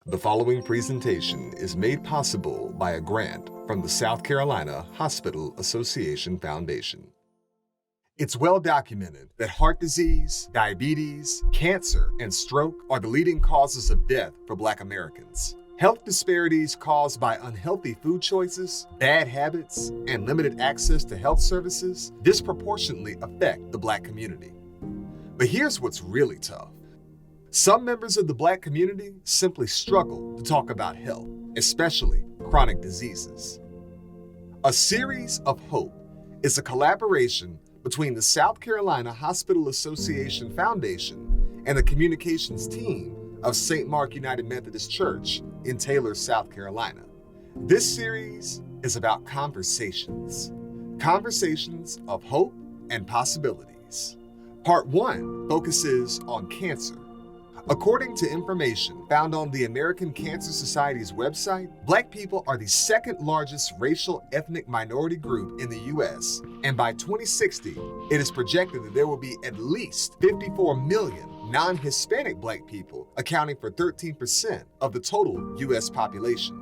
The following presentation is made possible by a grant from the South Carolina Hospital Association Foundation. It's well documented that heart disease, diabetes, cancer, and stroke are the leading causes of death for Black Americans. Health disparities caused by unhealthy food choices, bad habits, and limited access to health services disproportionately affect the Black community. But here's what's really tough. Some members of the Black community simply struggle to talk about health, especially chronic diseases. A Series of Hope is a collaboration between the South Carolina Hospital Association Foundation and the communications team of St. Mark United Methodist Church in Taylor, South Carolina. This series is about conversations of hope and possibilities. Part 1 focuses on cancer. According to information found on the American Cancer Society's website, Black people are the second largest racial ethnic minority group in the U.S., and by 2060, it is projected that there will be at least 54 million non-Hispanic Black people, accounting for 13% of the total U.S. population.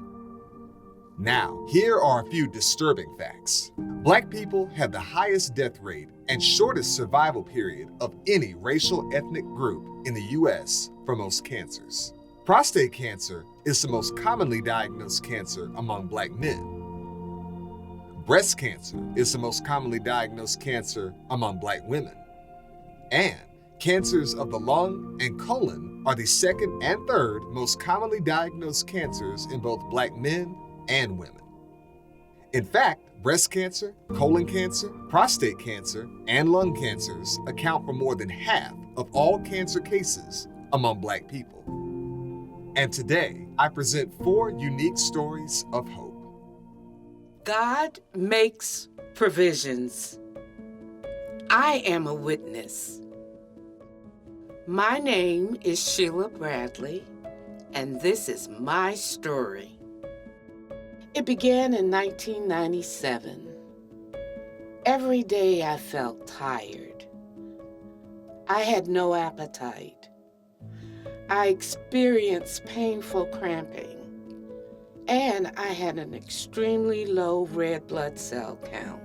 Now, here are a few disturbing facts. Black people have the highest death rate and shortest survival period of any racial ethnic group in the U.S. for most cancers. Prostate cancer is the most commonly diagnosed cancer among Black men. Breast cancer is the most commonly diagnosed cancer among Black women. And cancers of the lung and colon are the second and third most commonly diagnosed cancers in both Black men and women. In fact, breast cancer, colon cancer, prostate cancer, and lung cancers account for more than half of all cancer cases among Black people. And today, I present 4 unique stories of hope. God makes provisions. I am a witness. My name is Sheila Bradley, and this is my story. It began in 1997. Every day I felt tired. I had no appetite. I experienced painful cramping, and I had an extremely low red blood cell count.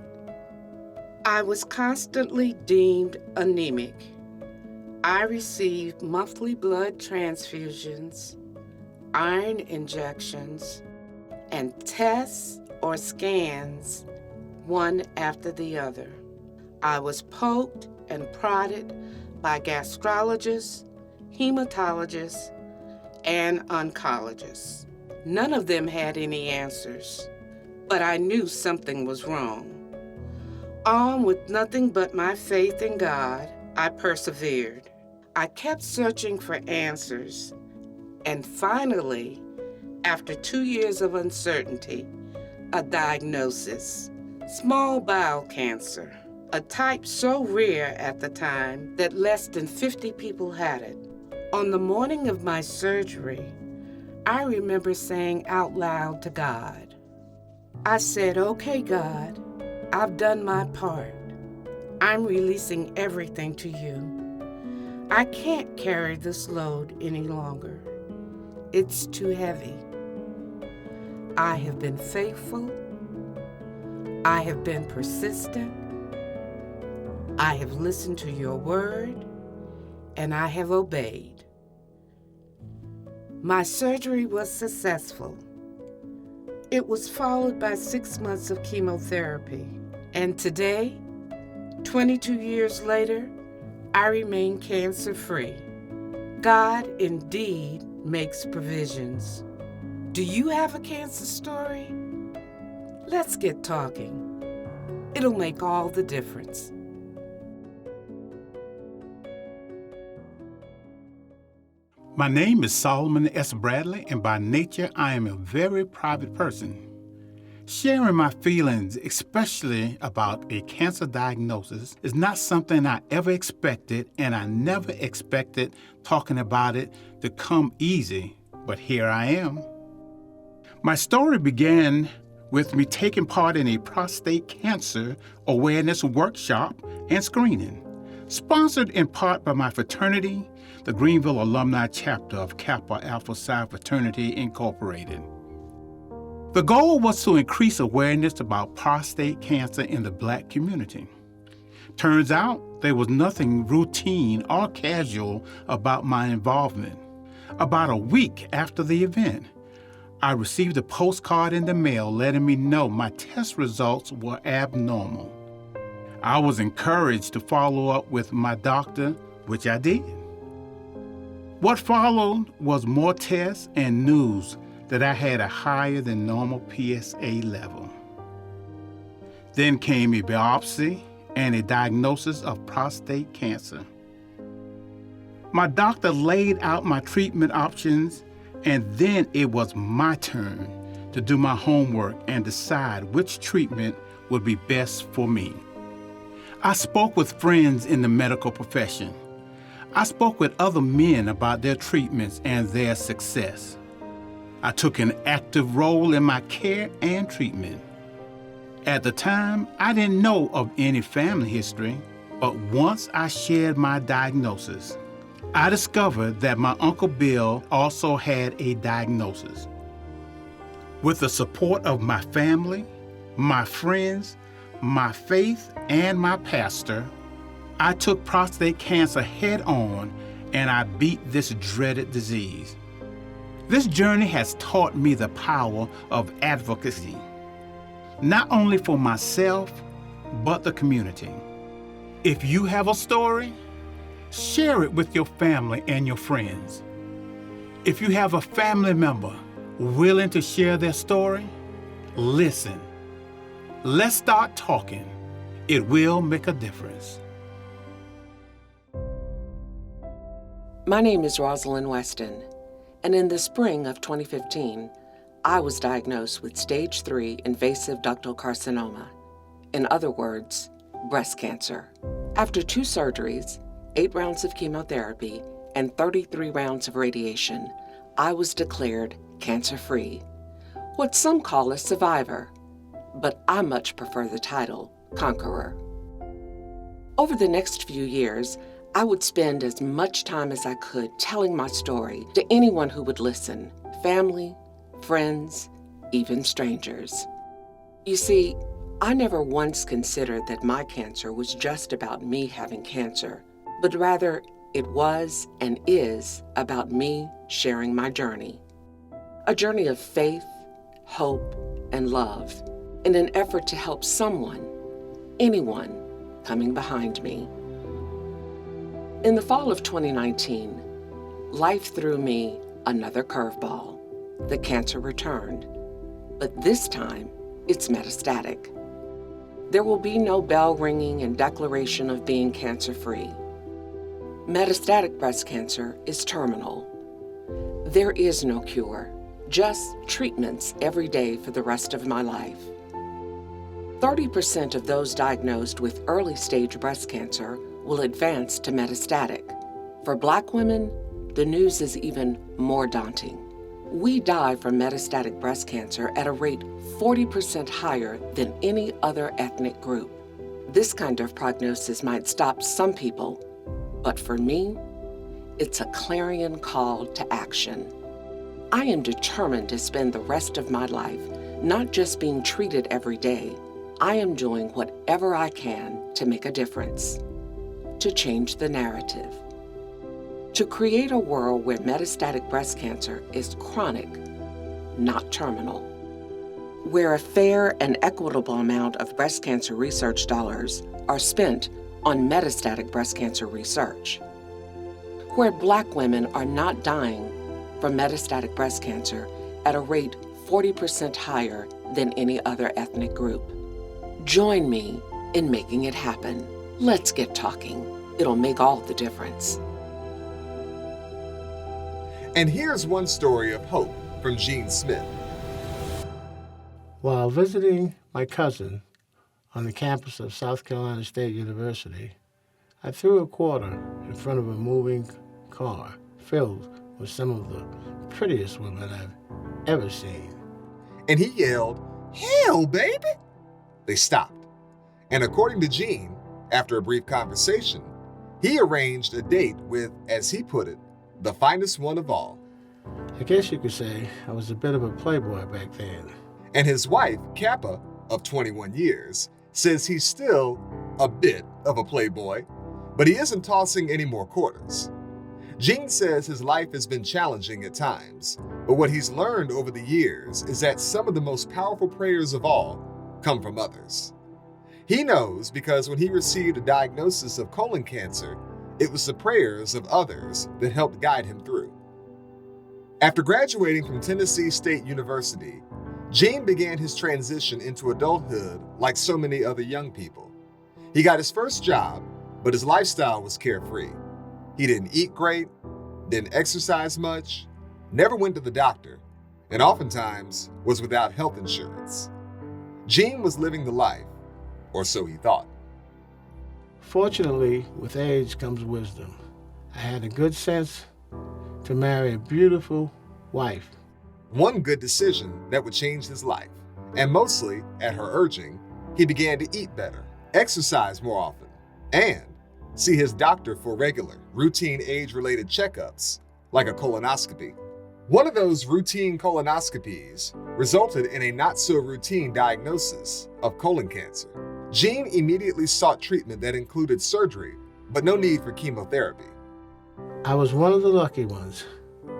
I was constantly deemed anemic. I received monthly blood transfusions, iron injections, and tests or scans, one after the other. I was poked and prodded by gastrologists, hematologists, and oncologists. None of them had any answers, but I knew something was wrong. Armed with nothing but my faith in God, I persevered. I kept searching for answers, and finally, after 2 years of uncertainty, a diagnosis: small bowel cancer, a type so rare at the time that less than 50 people had it. On the morning of my surgery, I remember saying out loud to God, I said, "Okay, God, I've done my part. I'm releasing everything to you. I can't carry this load any longer. It's too heavy. I have been faithful. I have been persistent. I have listened to your word, and I have obeyed." My surgery was successful. It was followed by 6 months of chemotherapy. And today, 22 years later, I remain cancer-free. God indeed makes provisions. Do you have a cancer story? Let's get talking. It'll make all the difference. My name is Solomon S. Bradley, and by nature, I am a very private person. Sharing my feelings, especially about a cancer diagnosis, is not something I ever expected, and I never expected talking about it to come easy, but here I am. My story began with me taking part in a prostate cancer awareness workshop and screening, sponsored in part by my fraternity, the Greenville alumni chapter of Kappa Alpha Psi Fraternity Incorporated. The goal was to increase awareness about prostate cancer in the Black community. Turns out there was nothing routine or casual about my involvement. About a week after the event, I received a postcard in the mail letting me know my test results were abnormal. I was encouraged to follow up with my doctor, which I did. What followed was more tests and news that I had a higher than normal PSA level. Then came a biopsy and a diagnosis of prostate cancer. My doctor laid out my treatment options, and then it was my turn to do my homework and decide which treatment would be best for me. I spoke with friends in the medical profession. I spoke with other men about their treatments and their success. I took an active role in my care and treatment. At the time, I didn't know of any family history, but once I shared my diagnosis, I discovered that my Uncle Bill also had a diagnosis. With the support of my family, my friends, my faith, and my pastor, I took prostate cancer head on and I beat this dreaded disease. This journey has taught me the power of advocacy, not only for myself, but the community. If you have a story, share it with your family and your friends. If you have a family member willing to share their story, listen. Let's start talking. It will make a difference. My name is Rosalind Weston, and in the spring of 2015, I was diagnosed with stage 3 invasive ductal carcinoma. In other words, breast cancer. After 2 surgeries, 8 rounds of chemotherapy, and 33 rounds of radiation, I was declared cancer-free, what some call a survivor, but I much prefer the title conqueror. Over the next few years, I would spend as much time as I could telling my story to anyone who would listen, family, friends, even strangers. You see, I never once considered that my cancer was just about me having cancer, but rather it was and is about me sharing my journey. A journey of faith, hope, and love in an effort to help someone, anyone, coming behind me. In the fall of 2019, life threw me another curveball. The cancer returned, but this time it's metastatic. There will be no bell ringing and declaration of being cancer-free. Metastatic breast cancer is terminal. There is no cure, just treatments every day for the rest of my life. 30% of those diagnosed with early-stage breast cancer will advance to metastatic. For Black women, the news is even more daunting. We die from metastatic breast cancer at a rate 40% higher than any other ethnic group. This kind of prognosis might stop some people, but for me, it's a clarion call to action. I am determined to spend the rest of my life not just being treated every day. I am doing whatever I can to make a difference, to change the narrative, to create a world where metastatic breast cancer is chronic, not terminal, where a fair and equitable amount of breast cancer research dollars are spent on metastatic breast cancer research, where Black women are not dying from metastatic breast cancer at a rate 40% higher than any other ethnic group. Join me in making it happen. Let's get talking. It'll make all the difference. And here's one story of hope from Gene Smith. While visiting my cousin on the campus of South Carolina State University, I threw a quarter in front of a moving car filled with some of the prettiest women I've ever seen. And he yelled, "Hell, baby!" They stopped. And according to Gene, after a brief conversation, He arranged a date with, as he put it, the finest one of all. I guess you could say I was a bit of a playboy back then. And his wife, Kappa, of 21 years, says he's still a bit of a playboy, but he isn't tossing any more quarters. Gene says his life has been challenging at times, but what he's learned over the years is that some of the most powerful prayers of all come from others. He knows because when he received a diagnosis of colon cancer, it was the prayers of others that helped guide him through. After graduating from Tennessee State University, Gene began his transition into adulthood like so many other young people. He got his first job, but his lifestyle was carefree. He didn't eat great, didn't exercise much, never went to the doctor, and oftentimes was without health insurance. Gene was living the life, or so he thought. Fortunately, with age comes wisdom. I had a good sense to marry a beautiful wife. One good decision that would change his life, and mostly at her urging, he began to eat better, exercise more often, and see his doctor for regular, routine age-related checkups, like a colonoscopy. One of those routine colonoscopies resulted in a not-so-routine diagnosis of colon cancer. Gene immediately sought treatment that included surgery, but no need for chemotherapy. I was one of the lucky ones.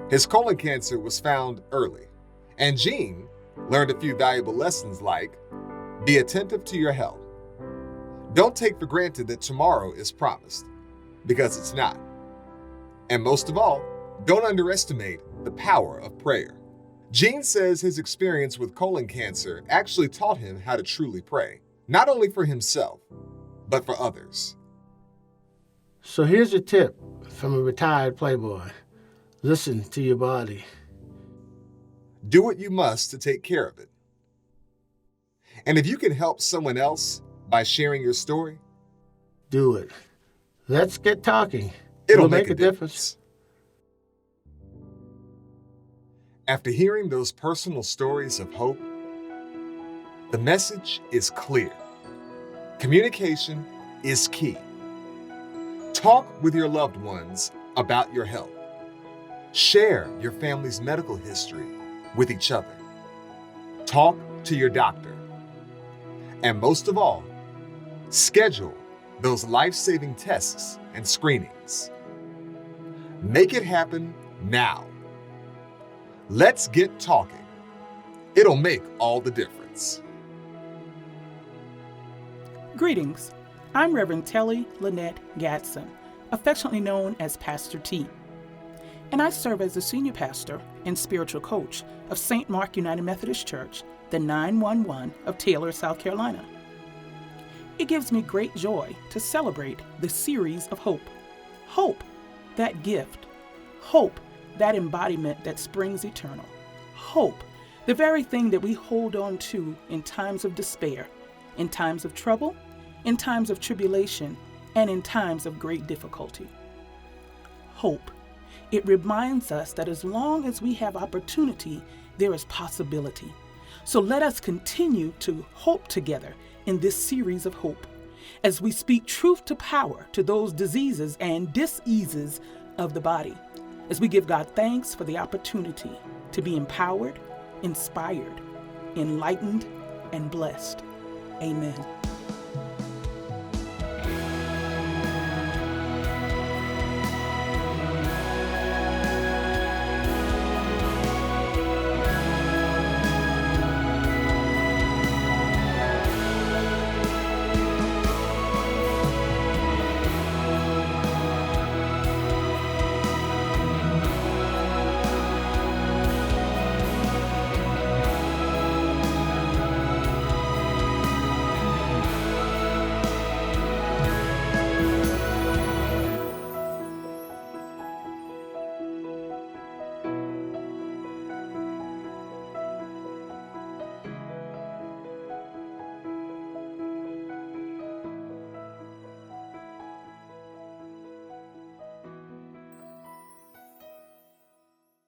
His colon cancer was found early, and Gene learned a few valuable lessons like, be attentive to your health. Don't take for granted that tomorrow is promised, because it's not. And most of all, don't underestimate the power of prayer. Gene says his experience with colon cancer actually taught him how to truly pray, not only for himself, but for others. So here's a tip from a retired playboy. Listen to your body. Do what you must to take care of it. And if you can help someone else by sharing your story, Do it. Let's get talking. it'll make a difference. After hearing those personal stories of hope, the message is clear. Communication is key. Talk with your loved ones about your health. Share your family's medical history with each other. Talk to your doctor. And most of all, schedule those life-saving tests and screenings. Make it happen now. Let's get talking. It'll make all the difference. Greetings. I'm Reverend Telly Lynette Gadsden, affectionately known as Pastor T, and I serve as the senior pastor and spiritual coach of St. Mark United Methodist Church, the 911 of Taylor, South Carolina. It gives me great joy to celebrate the series of hope. Hope, that gift. Hope, that embodiment that springs eternal. Hope, the very thing that we hold on to in times of despair, in times of trouble, in times of tribulation, and in times of great difficulty. Hope. It reminds us that as long as we have opportunity, there is possibility. So let us continue to hope together in this series of hope, as we speak truth to power to those diseases and diseases of the body, as we give God thanks for the opportunity to be empowered, inspired, enlightened, and blessed. Amen.